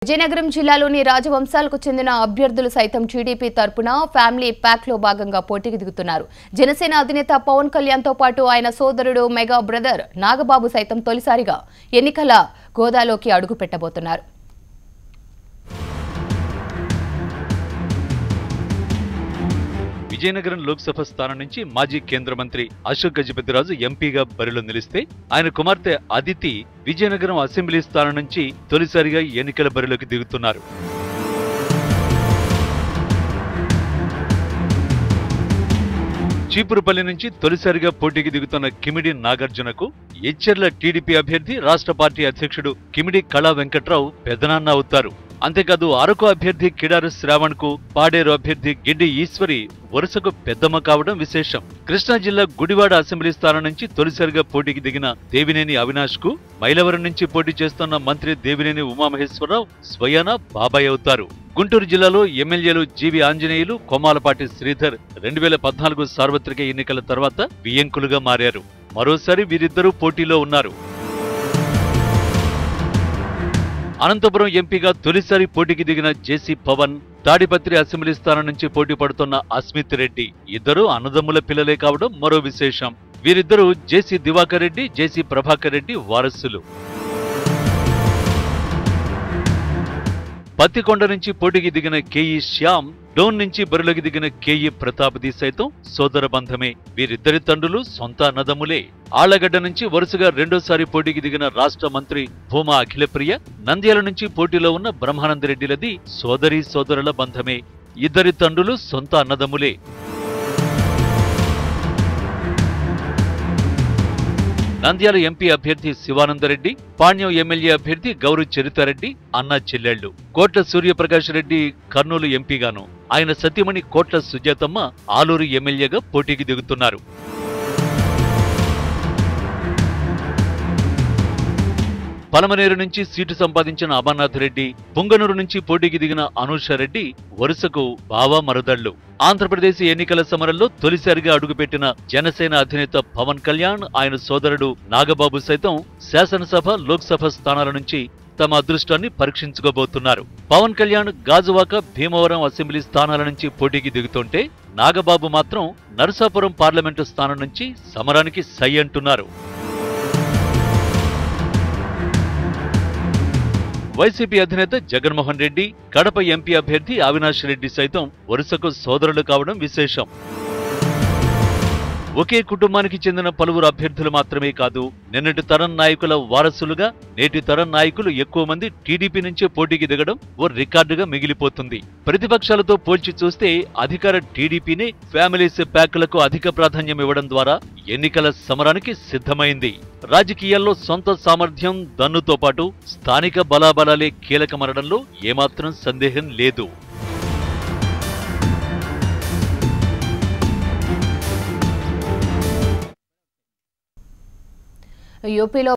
విజయనగరం జిల్లాలోని రాజవంశాలకు చెందిన అభ్యర్థులు సైతం టీడీపీ తరపున ఫ్యామిలీ ప్యాక్ లో భాగంగా పోటీకి దిగుతున్నారు. జనసేన అధినేత పవన్ కళ్యాణ్ తో పాటు ఆయన సోదరుడు మెగా బ్రదర్ నాగబాబు సైతం తొలిసారిగా ఎన్నికల గోదాలోకి అడుగు పెట్టబోతున్నారు. విజయనగరం లోక్సభ స్థానం నుంచి మాజీ కేంద్ర మంత్రి అశోక్ గజపతిరాజు ఎంపీగా బరిలో నిలిస్తే ఆయన కుమార్తె అదితి విజయనగరం అసెంబ్లీ స్థానం నుంచి తొలిసారిగా ఎన్నికల బరిలోకి దిగుతున్నారు. చీపురుపల్లి నుంచి తొలిసారిగా పోటీకి దిగుతున్న కిమిడి నాగార్జునకు ఎచ్చెర్ల టీడీపీ అభ్యర్థి రాష్ట్ర పార్టీ అధ్యక్షుడు కిమిడి కళా వెంకట్రావు పెదనాన్న అవుతారు. అంతేకాదు అరకు అభ్యర్థి కిడారు శ్రావణ్ కు పాడేరు అభ్యర్థి గిడ్డి ఈశ్వరి వరుసకు పెద్దమ్మ కావడం విశేషం. కృష్ణా జిల్లా గుడివాడ అసెంబ్లీ స్థానం నుంచి తొలిసారిగా పోటీకి దిగిన దేవినేని అవినాష్ కు మైలవరం నుంచి పోటీ చేస్తున్న మంత్రి దేవినేని ఉమామహేశ్వరరావు స్వయాన బాబాయ్ అవుతారు. గుంటూరు జిల్లాలో ఎమ్మెల్యేలు జీవి ఆంజనేయులు, కొమ్మాలపాటి శ్రీధర్ 2014 సార్వత్రిక ఎన్నికల తర్వాత బియ్యంకులుగా మారారు. మరోసారి వీరిద్దరూ పోటీలో ఉన్నారు. అనంతపురం ఎంపీగా తొలిసారి పోటీకి దిగిన జేసీ పవన్, తాడిపత్రి అసెంబ్లీ స్థానం నుంచి పోటీ పడుతున్న అస్మిత్ రెడ్డి ఇద్దరూ అన్నదమ్ముల పిల్లలే కావడం మరో విశేషం. వీరిద్దరూ జేసీ దివాకర్ రెడ్డి, జేసీ ప్రభాకర్ రెడ్డి వారసులు. పత్తికొండ నుంచి పోటీకి దిగిన కేఈ శ్యామ్, డోన్ నుంచి బరిలోకి దిగిన కేఈ ప్రతాప్ది సైతం సోదర బంధమే. వీరిద్దరి తండ్రులు సొంత అన్నదమ్ములే. ఆళ్లగడ్డ నుంచి వరుసగా రెండోసారి పోటీకి దిగిన రాష్ట్ర మంత్రి భూమా అఖిలప్రియ, నంద్యాల నుంచి పోటీలో ఉన్న బ్రహ్మానందరెడ్డిలది సోదరీ సోదరుల బంధమే. ఇద్దరి తండ్రులు సొంత అన్నదమ్ములే. నంద్యాల ఎంపీ అభ్యర్థి శివానందరెడ్డి, పాణ్యం ఎమ్మెల్యే అభ్యర్థి గౌరు చరితారెడ్డి అన్నా చెల్లెళ్లు. కోట్ల సూర్యప్రకాష్ రెడ్డి కర్నూలు ఎంపీగాను, ఆయన సతీమణి కోట్ల సుజాతమ్మ ఆలూరు ఎమ్మెల్యేగా పోటీకి దిగుతున్నారు. పలమనేరు నుంచి సీటు సంపాదించిన అమర్నాథ్ రెడ్డి, పుంగనూరు నుంచి పోటీకి దిగిన అనూషారెడ్డి వరుసకు బావా మరుదళ్లు. ఆంధ్రప్రదేశ్ ఎన్నికల సమరంలో తొలిసారిగా అడుగుపెట్టిన జనసేన అధినేత పవన్ కళ్యాణ్, ఆయన సోదరుడు నాగబాబు సైతం శాసనసభ, లోక్సభ స్థానాల నుంచి తమ అదృష్టాన్ని పరీక్షించుకోబోతున్నారు. పవన్ కళ్యాణ్ గాజువాక, భీమవరం అసెంబ్లీ స్థానాల నుంచి పోటీకి దిగుతుంటే నాగబాబు మాత్రం నరసాపురం పార్లమెంటు స్థానం నుంచి సమరానికి సై అంటున్నారు. వైసీపీ అధినేత జగన్మోహన్ రెడ్డి, కడప ఎంపీ అభ్యర్థి అవినాష్ రెడ్డి సైతం వరుసకు సోదరులు కావడం విశేషం. ఒకే కుటుంబానికి చెందిన పలువురు అభ్యర్థులు మాత్రమే కాదు, నిన్నటి తరం నాయకుల వారసులుగా నేటి తరం నాయకులు ఎక్కువ మంది టీడీపీ నుంచే పోటీకి దిగడం ఓ రికార్డుగా మిగిలిపోతుంది. ప్రతిపక్షాలతో పోల్చి చూస్తే అధికార టీడీపీనే ఫ్యామిలీస్ ప్యాక్లకు అధిక ప్రాధాన్యం ఇవ్వడం ద్వారా ఎన్నికల సమరానికి సిద్ధమైంది. రాజకీయాల్లో సొంత సామర్థ్యం, దన్నుతో పాటు స్థానిక బలాబలాలే కీలకమనడంలో ఏమాత్రం సందేహం లేదు. యూపీలో